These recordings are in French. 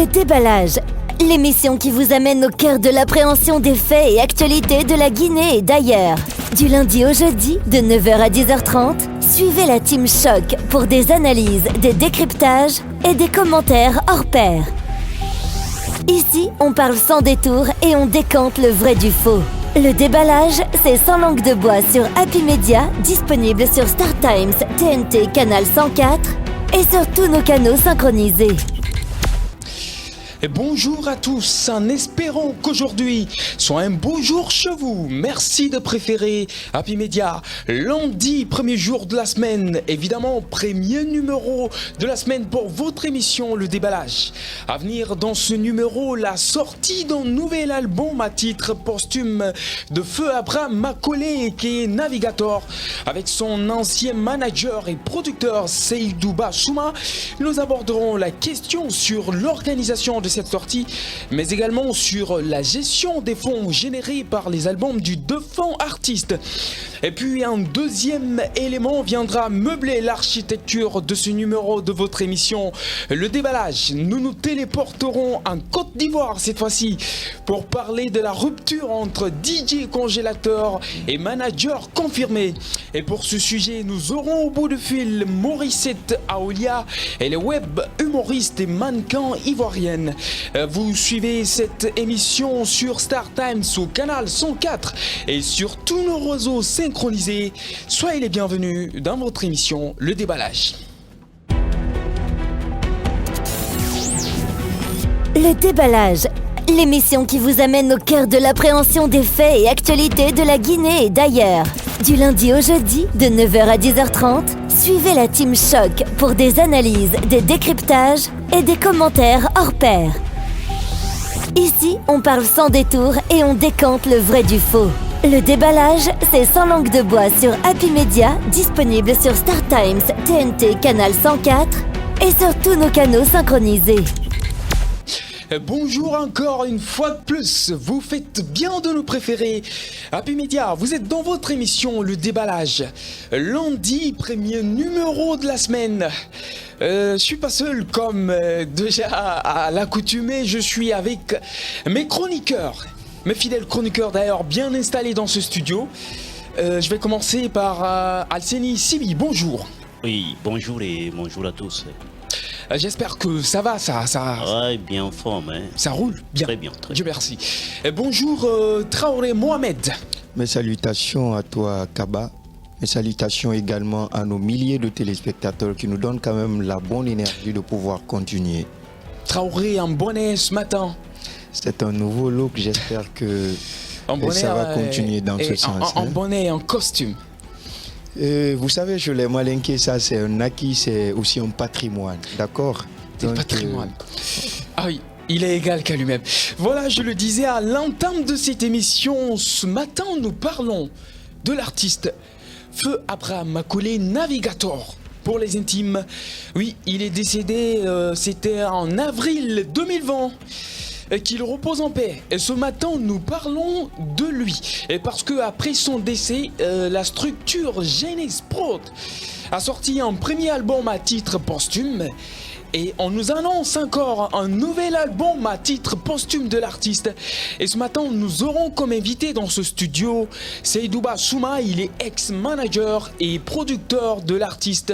Le déballage, l'émission qui vous amène au cœur de l'appréhension des faits et actualités de la Guinée et d'ailleurs. Du lundi au jeudi, de 9h à 10h30, suivez la Team Choc pour des analyses, des décryptages et des commentaires hors pair. Ici, on parle sans détour et on décante le vrai du faux. Le déballage, c'est sans langue de bois sur Happy Media, disponible sur Star Times, TNT, Canal 104 et sur tous nos canaux synchronisés. Et bonjour à tous, en espérant qu'aujourd'hui soit un beau jour chez vous. Merci de préférer Happy Media. Lundi, premier jour de la semaine, évidemment, premier numéro de la semaine pour votre émission Le Déballage. À venir dans ce numéro, la sortie d'un nouvel album à titre posthume de Feu Abraham Macaulay, qui est Navigator, avec son ancien manager et producteur Seydou Bassouma. Nous aborderons la question sur l'organisation de cette sortie, mais également sur la gestion des fonds générés par les albums du défunt artiste. Et puis un deuxième élément viendra meubler l'architecture de ce numéro de votre émission Le Déballage. Nous nous téléporterons en Côte d'Ivoire cette fois-ci pour parler de la rupture entre DJ congélateur et manager confirmé. Et pour ce sujet, nous aurons au bout de fil Morissette Aoulia, elle est web humoriste et mannequin ivoirienne. Vous suivez cette émission sur Star Times au canal 104 et sur tous nos réseaux synchronisés. Soyez les bienvenus dans votre émission Le Déballage. Le déballage, l'émission qui vous amène au cœur de l'appréhension des faits et actualités de la Guinée et d'ailleurs. Du lundi au jeudi, de 9h à 10h30, suivez la Team Choc pour des analyses, des décryptages et des commentaires hors pair. Ici, on parle sans détour et on décante le vrai du faux. Le déballage, c'est sans langue de bois sur Happy Media, disponible sur Star Times, TNT, Canal 104 et sur tous nos canaux synchronisés. Bonjour encore une fois de plus, vous faites bien de nous préférer Happy Media, vous êtes dans votre émission Le Déballage. Lundi, premier numéro de la semaine. Je suis pas seul comme déjà à l'accoutumée, je suis avec mes chroniqueurs, mes fidèles chroniqueurs d'ailleurs bien installés dans ce studio. Je vais commencer par Alseni Sibi, bonjour. Oui, bonjour et bonjour à tous. J'espère que ça va, ça... Ouais, bien en forme, hein. Ça roule bien. Très bien, très Dieu bien. merci. Bonjour Traoré Mohamed. Mes salutations à toi Kaba. Mes salutations également à nos milliers de téléspectateurs qui nous donnent quand même la bonne énergie de pouvoir continuer. Traoré en bonnet ce matin. C'est un nouveau look, j'espère que bonnet, ça va continuer dans ce sens. En bonnet et en costume. Vous savez, je l'ai malinqué, ça c'est un acquis, c'est aussi un patrimoine, d'accord? Un patrimoine. Ah oui, il est égal qu'à lui-même. Voilà, je le disais à l'entame de cette émission, ce matin nous parlons de l'artiste Feu Abraham Macaulay, Navigator. Pour les intimes, oui, il est décédé, c'était en avril 2020. Qu'il repose en paix. Et ce matin, nous parlons de lui. Et parce que après son décès, la structure Genesis Prod a sorti un premier album à titre posthume. Et on nous annonce encore un nouvel album à titre posthume de l'artiste. Et ce matin, nous aurons comme invité dans ce studio Seydou Bassouma. Il est ex-manager et producteur de l'artiste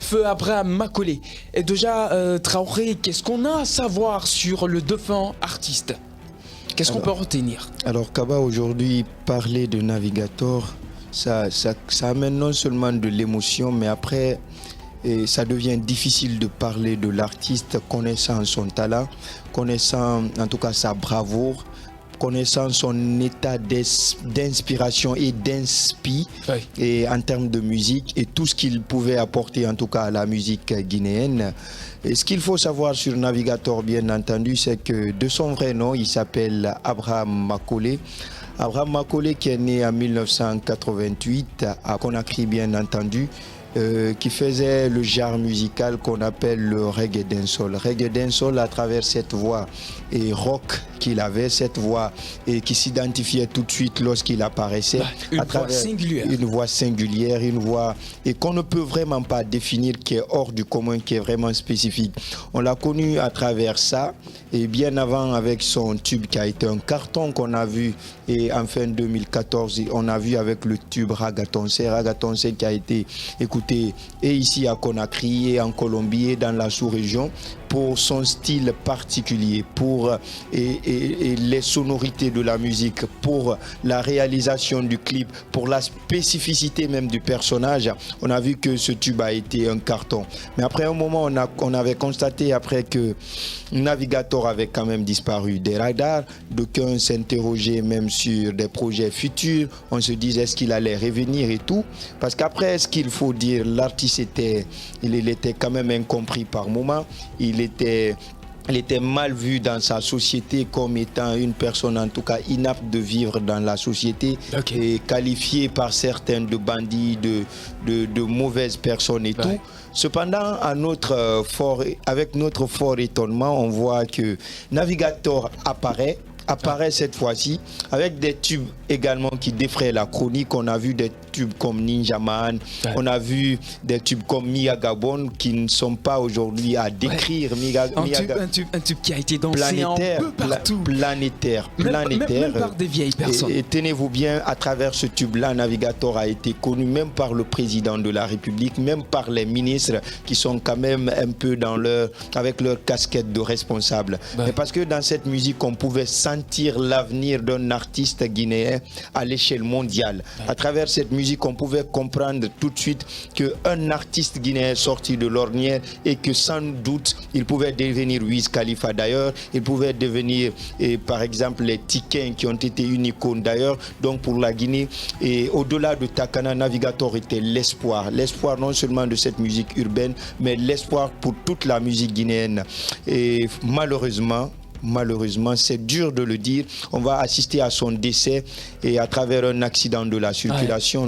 Feu Abraham Macaulay. Et déjà, Traoré, qu'est-ce qu'on a à savoir sur le défunt artiste? Qu'est-ce qu'on peut retenir? Alors Kaba, aujourd'hui, parler de Navigator, ça amène non seulement de l'émotion, mais après... Et ça devient difficile de parler de l'artiste connaissant son talent, connaissant en tout cas sa bravoure, connaissant son état d'inspiration et d'inspi, oui. Et en termes de musique et tout ce qu'il pouvait apporter en tout cas à la musique guinéenne. Et ce qu'il faut savoir sur Navigator, bien entendu, c'est que de son vrai nom, il s'appelle Abraham Macaulay. Abraham Macaulay qui est né en 1988 à Conakry, bien entendu. qui faisait le genre musical qu'on appelle le reggae dancehall. Reggae dancehall à travers cette voix et rock qu'il avait, cette voix et qui s'identifiait tout de suite lorsqu'il apparaissait. Une voix singulière. Une voix singulière, une voix et qu'on ne peut vraiment pas définir, qui est hors du commun, qui est vraiment spécifique. On l'a connu à travers ça et bien avant avec son tube qui a été un carton qu'on a vu et en fin 2014 on a vu avec le tube Ragatonse qui a été écouté et ici à Conakry et en Colombie et dans la sous-région pour son style particulier, pour et les sonorités de la musique, pour la réalisation du clip, pour la spécificité même du personnage. On a vu que ce tube a été un carton. Mais après un moment, on avait constaté après que Navigator avait quand même disparu des radars. D'aucuns s'interrogeaient même sur des projets futurs. On se disait est-ce qu'il allait revenir et tout. Parce qu'après, ce qu'il faut dire, l'artiste était quand même incompris par moment. Il était mal vu dans sa société comme étant une personne en tout cas inapte de vivre dans la société et qualifié par certains de bandits, de mauvaises personnes et tout. Cependant, avec notre fort étonnement, on voit que Navigator apparaît cette fois-ci avec des tubes également qui défraient la chronique. On a vu des tubes comme Ninja Man, on a vu des tubes comme Mia Gabon qui ne sont pas aujourd'hui à décrire. Un tube qui a été dansé un peu partout. Planétaire. Même par des vieilles personnes. Et tenez-vous bien, à travers ce tube-là, Navigator a été connu même par le président de la République, même par les ministres qui sont quand même un peu avec leur casquette de responsable. Mais parce que dans cette musique, on pouvait sentir l'avenir d'un artiste guinéen à l'échelle mondiale. À travers cette musique, on pouvait comprendre tout de suite qu'un artiste guinéen sorti de l'ornière et que sans doute, il pouvait devenir Wiz Khalifa d'ailleurs, il pouvait devenir par exemple les Tiken qui ont été une icône d'ailleurs, donc pour la Guinée. Et au-delà de Takana, Navigator était l'espoir non seulement de cette musique urbaine, mais l'espoir pour toute la musique guinéenne. Et malheureusement, c'est dur de le dire, on va assister à son décès et à travers un accident de la circulation.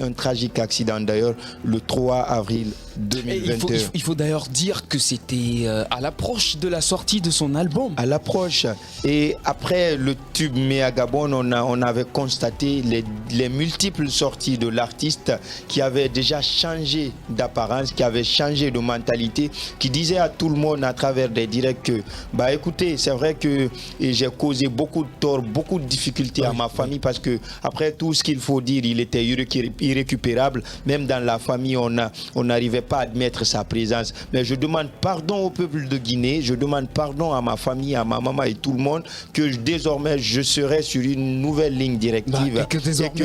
Un tragique accident d'ailleurs, le 3 avril 2021. Il faut d'ailleurs dire que c'était à l'approche de la sortie de son album. À l'approche. Et après le tube Mea Gabon, on avait constaté les multiples sorties de l'artiste qui avait déjà changé d'apparence, qui avait changé de mentalité, qui disait à tout le monde à travers des directs que écoutez, c'est vrai que j'ai causé beaucoup de tort, beaucoup de difficultés à ma famille parce que après tout ce qu'il faut dire, il était irrécupérable. Même dans la famille, on n'arrivait pas à admettre sa présence. Mais je demande pardon au peuple de Guinée, je demande pardon à ma famille, à ma maman et tout le monde que désormais je serai sur une nouvelle ligne directive et que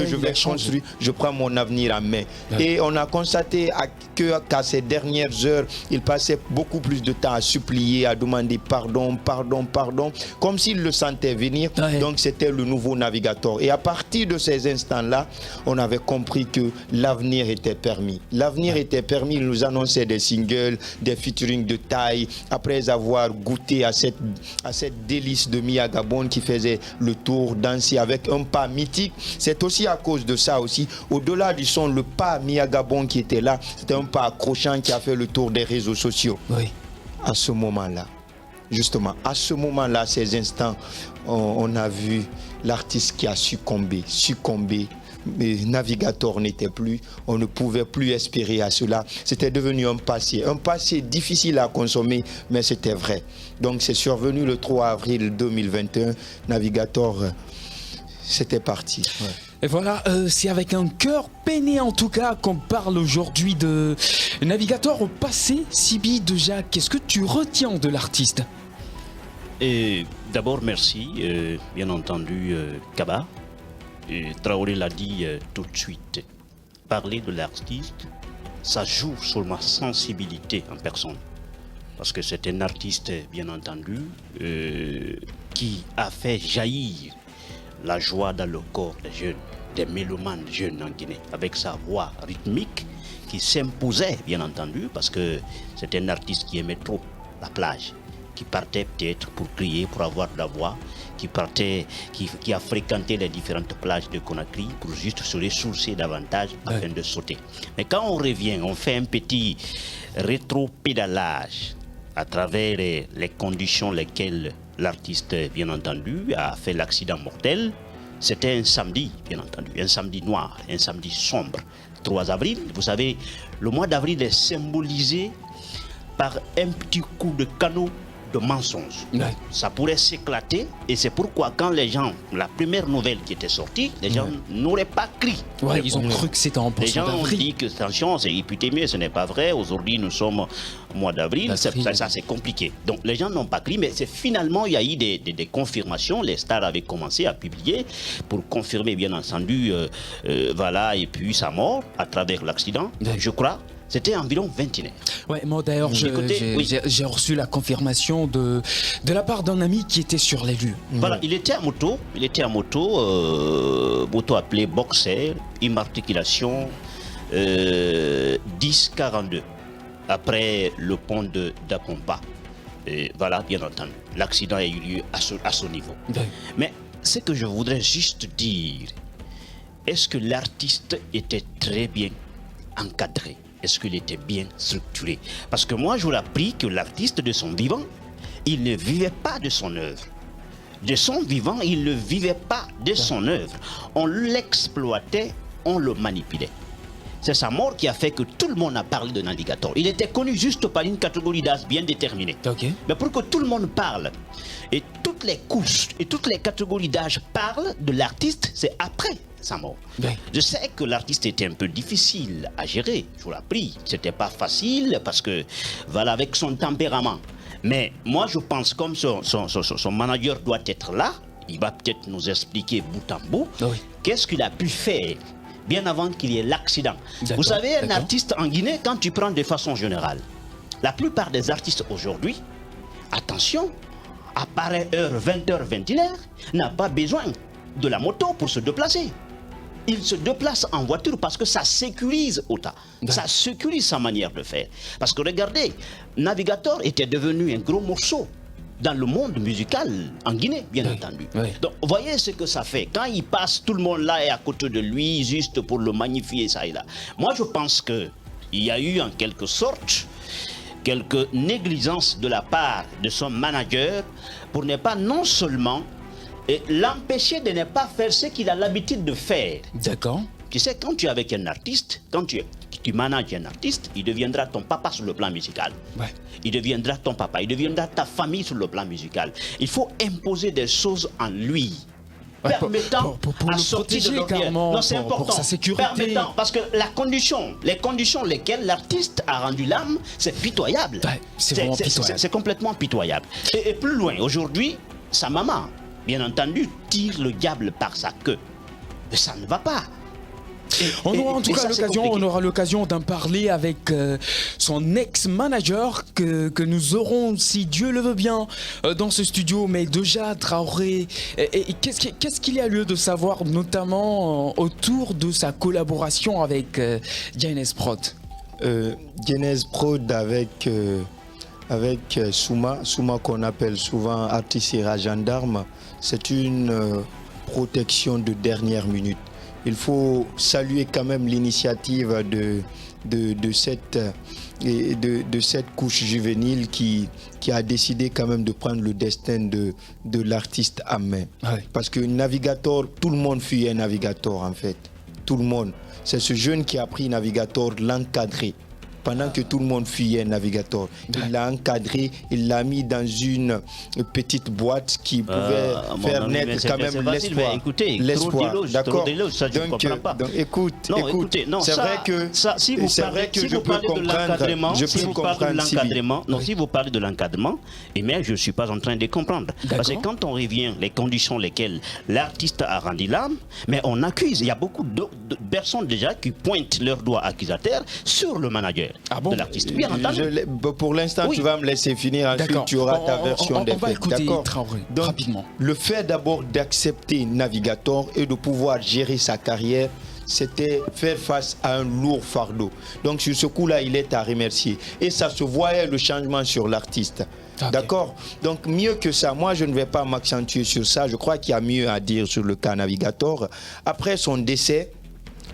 je vais construire, je prends mon avenir en main. Et on a constaté qu'à ces dernières heures, il passait beaucoup plus de temps à supplier, à demander pardon, comme s'il le sentait venir. Donc c'était le nouveau Navigator. Et à partir de ces instants-là, on avait compris que l'avenir était permis. L'avenir était permis, il nous annonçait des singles, des featuring de taille, après avoir goûté à cette délice de Mia Gabon qui faisait le tour, danser avec un pas mythique. C'est aussi à cause de ça aussi, au-delà du son, le pas Mia Gabon qui était là, c'était un pas accrochant qui a fait le tour des réseaux sociaux. À ce moment-là, justement, à ce moment-là, ces instants, on a vu l'artiste qui a succombé. Mais Navigator n'était plus, on ne pouvait plus espérer à cela. C'était devenu un passé difficile à consommer, mais c'était vrai. Donc c'est survenu le 3 avril 2021, Navigator, c'était parti. Et voilà, c'est avec un cœur peiné en tout cas qu'on parle aujourd'hui de Navigator au passé. Sibi de Jacques, qu'est-ce que tu retiens de l'artiste? Et d'abord, merci, bien entendu, Kaba. Traoré l'a dit tout de suite. Parler de l'artiste, ça joue sur ma sensibilité en personne. Parce que c'est un artiste, bien entendu, qui a fait jaillir la joie dans le corps des jeunes, des mélomanes jeunes en Guinée, avec sa voix rythmique qui s'imposait, bien entendu, parce que c'est un artiste qui aimait trop la plage, qui partait peut-être pour crier, pour avoir de la voix, qui a fréquenté les différentes plages de Conakry pour juste se ressourcer davantage afin de sauter. Mais quand on revient, on fait un petit rétro-pédalage à travers les conditions lesquelles l'artiste, bien entendu, a fait l'accident mortel. C'était un samedi, bien entendu, un samedi noir, un samedi sombre. 3 avril, vous savez, le mois d'avril est symbolisé par un petit coup de canot de mensonges. Ouais. Ça pourrait s'éclater et c'est pourquoi quand les gens, la première nouvelle qui était sortie, les gens n'auraient pas crié. Ouais, ils ont cru que c'était en Les poisson gens ont d'avril. dit que attention, c'est épidémie, ce n'est pas vrai. Aujourd'hui, nous sommes au mois d'avril, ça c'est compliqué. Donc les gens n'ont pas crié, mais c'est finalement, il y a eu des confirmations. Les stars avaient commencé à publier pour confirmer, bien entendu, voilà, et puis sa mort à travers l'accident, je crois. C'était environ 21h. Ouais, moi d'ailleurs, j'ai reçu la confirmation de la part d'un ami qui était sur les lieux. Voilà, il était à moto, moto appelée Boxer, immatriculation 1042, après le pont d'Apompa. Voilà, bien entendu, l'accident a eu lieu à ce niveau. Ouais. Mais ce que je voudrais juste dire, est-ce que l'artiste était très bien encadré? Est-ce qu'il était bien structuré? Parce que moi, j'aurais appris que l'artiste de son vivant, il ne vivait pas de son œuvre. De son vivant, il ne vivait pas de son œuvre. On l'exploitait, on le manipulait. C'est sa mort qui a fait que tout le monde a parlé de Navigator. Il était connu juste par une catégorie d'âge bien déterminée. Okay. Mais pour que tout le monde parle, et toutes les couches et toutes les catégories d'âge parlent de l'artiste, c'est après sa mort. Ouais. Je sais que l'artiste était un peu difficile à gérer, je vous l'ai appris. C'était pas facile parce que, voilà, avec son tempérament. Mais moi, je pense comme son manager doit être là, il va peut-être nous expliquer bout en bout, qu'est-ce qu'il a pu faire bien avant qu'il y ait l'accident. Vous savez, un artiste en Guinée, quand tu prends de façon générale, la plupart des artistes aujourd'hui, attention, à pareille heure, 20h, 21h, n'a pas besoin de la moto pour se déplacer. Il se déplace en voiture parce que ça sécurise Ota. Ça sécurise sa manière de faire. Parce que regardez, Navigator était devenu un gros morceau dans le monde musical en Guinée, bien entendu. Donc, voyez ce que ça fait. Quand il passe, tout le monde là est à côté de lui, juste pour le magnifier, ça et là. Moi, je pense qu'il y a eu en quelque sorte quelques négligences de la part de son manager pour ne pas non seulement l'empêcher de ne pas faire ce qu'il a l'habitude de faire. D'accord. Tu sais, quand tu es avec un artiste, quand tu manages un artiste, il deviendra ton papa sur le plan musical. Ouais. Il deviendra ton papa, il deviendra ta famille sur le plan musical. Il faut imposer des choses en lui, permettant pour à sortir de l'ordinaire. Non, c'est important. Pour sa sécurité. Permettant, parce que les conditions lesquelles l'artiste a rendu l'âme, c'est pitoyable. Ouais, c'est vraiment pitoyable. C'est complètement pitoyable. Et plus loin, aujourd'hui, sa maman, bien entendu, tire le diable par sa queue. Mais ça ne va pas. On aura l'occasion d'en parler avec son ex-manager que nous aurons, si Dieu le veut bien, dans ce studio. Mais déjà, Traoré, qu'est-ce qu'il y a lieu de savoir, notamment autour de sa collaboration avec Djanez Prod? Djanez Prod avec Souma qu'on appelle souvent Artisira Gendarme, c'est une protection de dernière minute. Il faut saluer quand même l'initiative de cette couche juvénile qui a décidé quand même de prendre le destin de l'artiste à main. Ouais. Parce que Navigator, tout le monde fuyait Navigator en fait. Tout le monde. C'est ce jeune qui a pris Navigator, l'encadré. Pendant que tout le monde fuyait Navigator, il l'a encadré, il l'a mis dans une petite boîte qui pouvait faire naître quand même l'espoir. Écoutez, l'espoir, d'accord. Donc écoute, c'est vrai que je peux comprendre. Si vous parlez de l'encadrement, mais je ne suis pas en train de comprendre. Parce que quand on revient, les conditions lesquelles l'artiste a rendu l'âme, mais on accuse. Il y a beaucoup de personnes déjà qui pointent leurs doigts accusateurs sur le manager. De l'artiste. Bien entendu. Pour l'instant, tu vas me laisser finir, ensuite tu auras ta version des faits. D'accord. Donc, rapidement. Le fait d'abord d'accepter Navigator et de pouvoir gérer sa carrière, c'était faire face à un lourd fardeau. Donc sur ce coup-là, il est à remercier. Et ça se voyait le changement sur l'artiste. Okay. D'accord? Donc mieux que ça, moi je ne vais pas m'accentuer sur ça. Je crois qu'il y a mieux à dire sur le cas Navigator. Après son décès,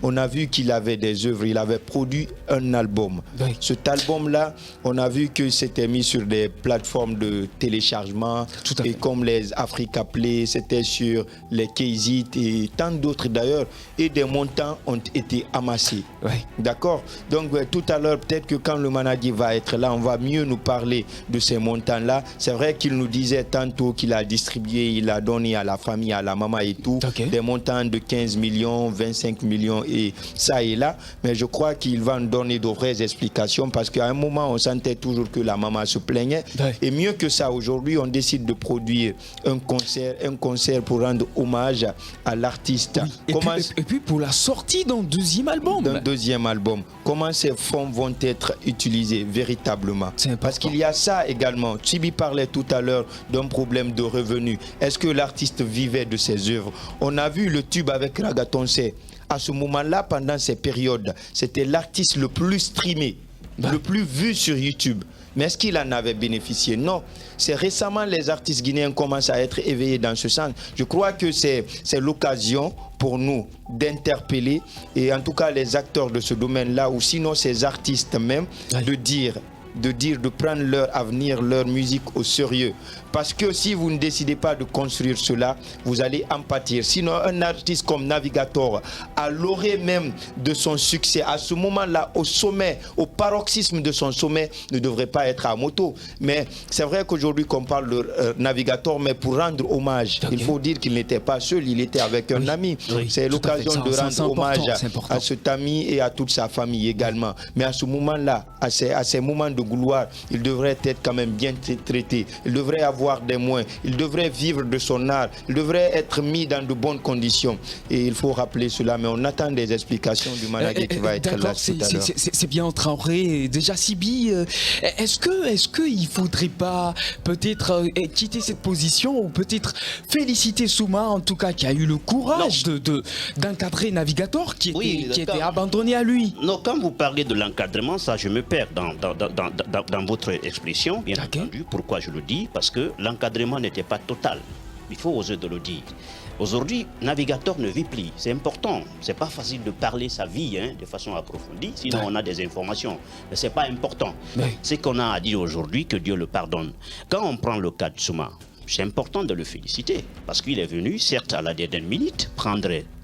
on a vu qu'il avait des œuvres, il avait produit un album. Oui. Cet album-là, on a vu que c'était mis sur des plateformes de téléchargement, Tout à et fait. comme les Africa Play, c'était sur les Kzit et tant d'autres d'ailleurs, et des montants ont été amassés. Oui. D'accord? Donc tout à l'heure, peut-être que quand le manager va être là, on va mieux nous parler de ces montants-là. C'est vrai qu'il nous disait tantôt qu'il a distribué, il a donné à la famille, à la maman et tout, Ok. des montants de 15 millions, 25 millions et ça et là. Mais je crois qu'il va nous donner de vraies explications parce qu'à un moment, on sentait toujours que la maman se plaignait. Ouais. Et mieux que ça, aujourd'hui, on décide de produire un concert pour rendre hommage à l'artiste. Oui. Et puis pour la sortie d'un deuxième album. D'un deuxième album, comment ces fonds vont être utilisés véritablement? C'est important. Parce qu'il y a ça également. Tibi parlait tout à l'heure d'un problème de revenus. Est-ce que l'artiste vivait de ses œuvres? On a vu le tube avec Ragatonce. À ce moment-là, pendant ces périodes, c'était l'artiste le plus streamé, le plus vu sur YouTube. Mais est-ce qu'il en avait bénéficié? Non. C'est récemment les artistes guinéens commencent à être éveillés dans ce sens. Je crois que c'est l'occasion pour nous d'interpeller, et en tout cas les acteurs de ce domaine-là, ou sinon ces artistes même, de prendre leur avenir, leur musique au sérieux. Parce que si vous ne décidez pas de construire cela, vous allez en pâtir. Sinon, un artiste comme Navigator, à l'orée même de son succès, à ce moment-là, au sommet, au paroxysme de son sommet, ne devrait pas être à moto. Mais c'est vrai qu'aujourd'hui, qu'on parle de Navigator, mais pour rendre hommage, il faut dire qu'il n'était pas seul, il était avec un ami. Oui, c'est tout à fait. l'occasion de C'est rendre important, hommage c'est important. à cet ami et à toute sa famille également. Mais à ce moment-là, à ces moments de gloire, il devrait être quand même bien traité. Il devrait avoir des moyens. Il devrait vivre de son art. Il devrait être mis dans de bonnes conditions. Et il faut rappeler cela. Mais on attend des explications du manager qui va être là tout à l'heure. C'est bien Traoré. Déjà Sibi, est-ce qu'il faudrait pas peut-être quitter cette position ou peut-être féliciter Souma en tout cas qui a eu le courage d'encadrer Navigator qui était abandonné à lui. Non, quand vous parlez de l'encadrement, ça je me perds dans votre expression, bien entendu. Pourquoi je le dis? Parce que l'encadrement n'était pas total. Il faut oser de le dire. Aujourd'hui, Navigator ne vit plus. C'est important. C'est pas facile de parler sa vie de façon approfondie. Sinon, on a des informations. Mais c'est pas important. C'est qu'on a à dire aujourd'hui, que Dieu le pardonne. Quand on prend le cas de Souma, c'est important de le féliciter. Parce qu'il est venu, certes, à la dernière minute,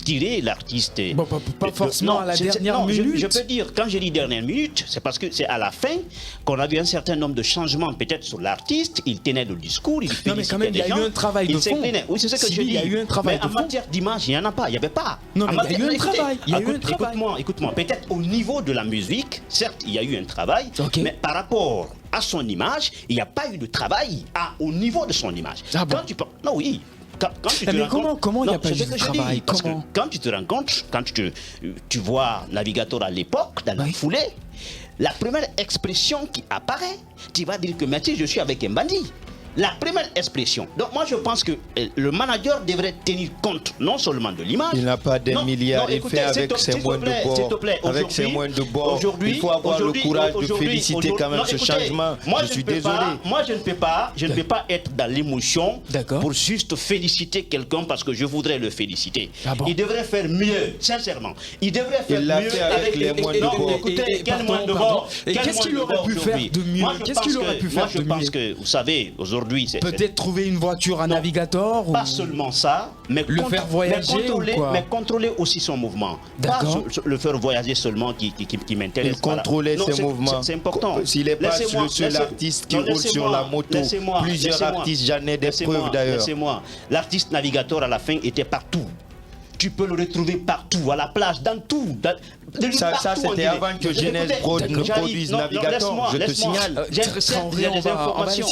tirer l'artiste. Bon, pas forcément à la dernière minute. Je peux dire, quand je dis dernière minute, c'est parce que c'est à la fin qu'on a vu un certain nombre de changements peut-être sur l'artiste. Il tenait le discours, il félicitait. Non, mais quand même, il y a eu un travail de fond. Oui, c'est ce que je dis. Il y a eu un travail de fond. Mais en matière d'image, il n'y en a pas, il n'y avait pas. Non, mais il y a eu un travail. Écoute-moi, peut-être au niveau de la musique, certes, il y a eu un travail, mais par rapport à son image, il n'y a pas eu de travail au niveau de son image. Ah bon? Quand tu parles, non, oui. Mais comment il n'y a pas eu de travail? Parce que quand tu te rencontres, quand tu vois Navigator à l'époque, dans la foulée, la première expression qui apparaît, tu vas dire que merci, je suis avec un bandit. La première expression. Donc moi je pense que le manager devrait tenir compte non seulement de l'image. Il n'a pas des milliards, il fait avec ses moyens de bord. Avec ses moyens de bord, il faut avoir le courage de féliciter quand même ce changement. Je suis désolé. Moi je ne peux pas être dans l'émotion pour juste féliciter quelqu'un parce que je voudrais le féliciter. Il devrait faire mieux, sincèrement. Il devrait faire mieux avec les moyens de bord. Écoutez, quel moyen de bord? Et qu'est-ce qu'il aurait pu faire de mieux? Qu'est-ce qu'il aurait pu faire de mieux? Moi je pense que, vous savez, aujourd'hui, peut-être trouver une voiture à Navigator pas seulement ça, mais le faire voyager mais contrôler aussi son mouvement. Pas le faire voyager seulement qui m'intéresse. Il contrôlait ses mouvements. C'est important. S'il n'est pas le seul artiste qui roule sur la moto, plusieurs artistes, j'en ai des preuves d'ailleurs. Laissez-moi. L'artiste Navigator à la fin était partout. Tu peux le retrouver partout, à la plage, dans tout. Ça c'était avant que Genèse ne produise Navigator, je te signale. J'ai des informations.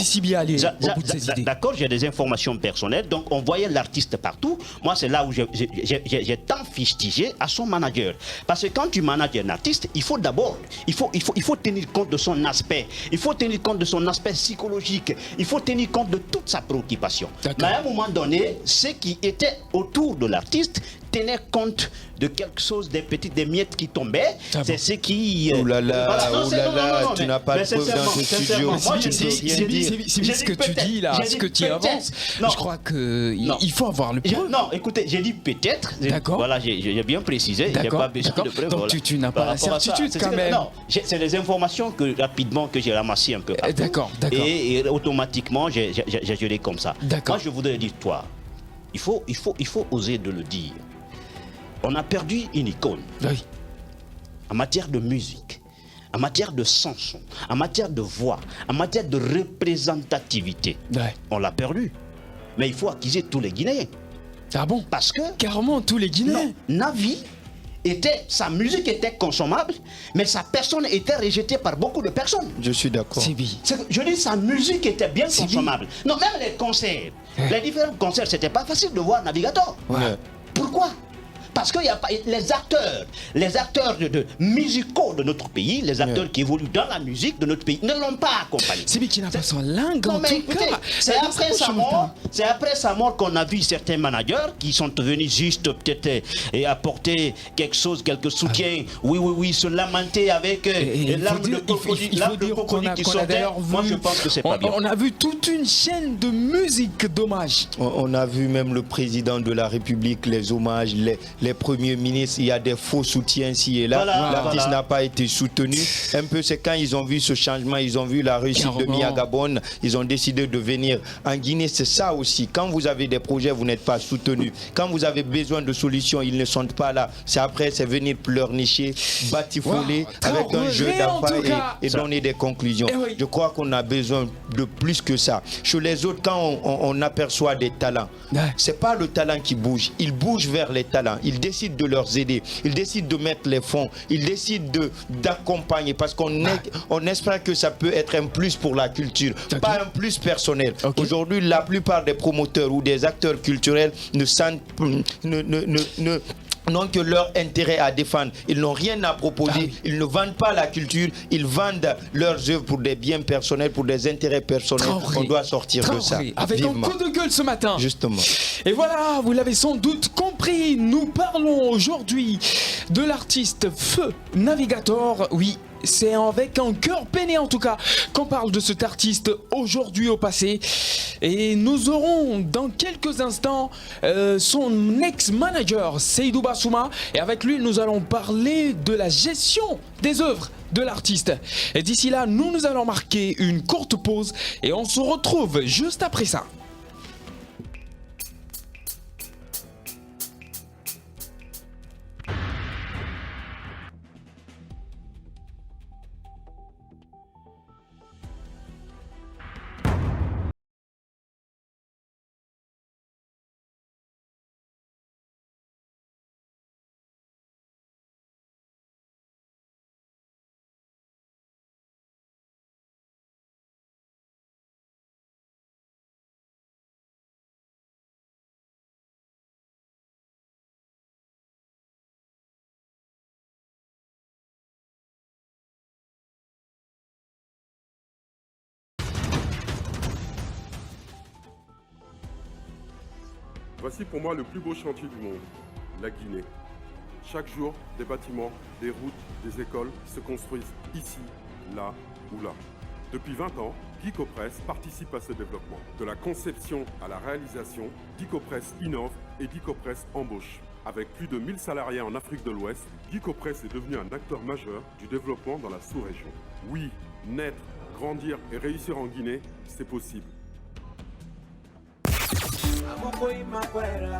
D'accord, j'ai des informations personnelles. Donc on voyait l'artiste partout. Moi c'est là où j'ai tant fustigé à son manager. Parce que quand tu manages un artiste, il faut d'abord, il faut tenir compte de son aspect. Il faut tenir compte de son aspect psychologique. Il faut tenir compte de toute sa préoccupation. Mais à un moment donné, ce qui était autour de l'artiste tenait compte de quelque chose, des miettes qui tombaient. C'est ce qui... Oh là là, tu n'as pas de preuve dans ce studio. C'est ce que tu dis là, ce que tu avances. Je crois qu'il faut avoir le preuve. Non, écoutez, j'ai dit peut-être. D'accord. Voilà, j'ai bien précisé. J'ai pas besoin de preuve. Donc tu n'as pas la certitude quand même. Non, c'est des informations rapidement que j'ai ramassées un peu partout. D'accord. Et automatiquement, j'ai gelé comme ça. D'accord. Moi, je voudrais dire, toi, il faut oser de le dire. On a perdu une icône. Oui. En matière de musique, en matière de chanson, en matière de voix, en matière de représentativité. Ouais. On l'a perdu. Mais il faut accuser tous les Guinéens. Ah bon? Parce que... Carrément tous les Guinéens. Non, Navi, sa musique était consommable, mais sa personne était rejetée par beaucoup de personnes. Je suis d'accord. Je dis, sa musique était bien consommable. Non, même les concerts, les différents concerts, c'était pas facile de voir Navigator. Ouais. Pourquoi? Parce que les acteurs musicaux de notre pays, les acteurs qui évoluent dans la musique de notre pays, ne l'ont pas accompagné. C'est lui qui n'a pas son langue en tout cas. C'est après sa mort qu'on a vu certains managers qui sont venus juste peut-être apporter quelque chose, quelques soutiens. Oui, se lamenter avec l'arme de crocodile qui sortait. Moi, je pense que c'est pas bien. On a vu toute une chaîne de musique d'hommage. On a vu même le président de la République, les hommages, les premiers ministres, il y a des faux soutiens ici et là. L'artiste n'a pas été soutenu. Un peu, c'est quand ils ont vu ce changement, ils ont vu la réussite de Mia Gabon, ils ont décidé de venir en Guinée. C'est ça aussi. Quand vous avez des projets, vous n'êtes pas soutenu. Quand vous avez besoin de solutions, ils ne sont pas là. C'est après, c'est venir pleurnicher, batifoler avec un jeu d'affaires et donner des conclusions. Je crois qu'on a besoin de plus que ça. Chez les autres, quand on aperçoit des talents, c'est pas le talent qui bouge. Ils bougent vers les talents. Ils décident de leur aider, ils décident de mettre les fonds, ils décident d'accompagner parce on espère que ça peut être un plus pour la culture, pas un plus personnel. Aujourd'hui, la plupart des promoteurs ou des acteurs culturels n'ont que leur intérêt à défendre. Ils n'ont rien à proposer. Ils ne vendent pas la culture. Ils vendent leurs œuvres pour des biens personnels, pour des intérêts personnels. On doit sortir de ça. Avec un coup de gueule ce matin. Justement. Et voilà, vous l'avez sans doute compris. Nous parlons aujourd'hui de l'artiste Feu Navigator. Oui. C'est avec un cœur peiné en tout cas qu'on parle de cet artiste aujourd'hui au passé. Et nous aurons dans quelques instants son ex-manager Seydou Bassouma. Et avec lui nous allons parler de la gestion des œuvres de l'artiste. Et d'ici là nous allons marquer une courte pause et on se retrouve juste après ça. Voici pour moi le plus beau chantier du monde, la Guinée. Chaque jour, des bâtiments, des routes, des écoles se construisent ici, là ou là. Depuis 20 ans, Guicopress participe à ce développement. De la conception à la réalisation, Guicopress innove et Guicopress embauche. Avec plus de 1000 salariés en Afrique de l'Ouest, Guicopress est devenu un acteur majeur du développement dans la sous-région. Oui, naître, grandir et réussir en Guinée, c'est possible.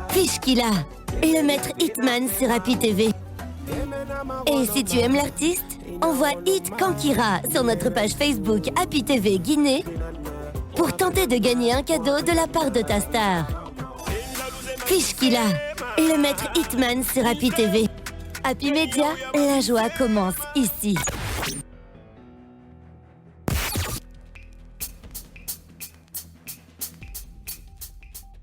Fishkila, le maître Hitman sur Happy TV. Et si tu aimes l'artiste, envoie Hit Kankira sur notre page Facebook Happy TV Guinée pour tenter de gagner un cadeau de la part de ta star. Fishkila, le maître Hitman sur Happy TV. Happy Media, la joie commence ici.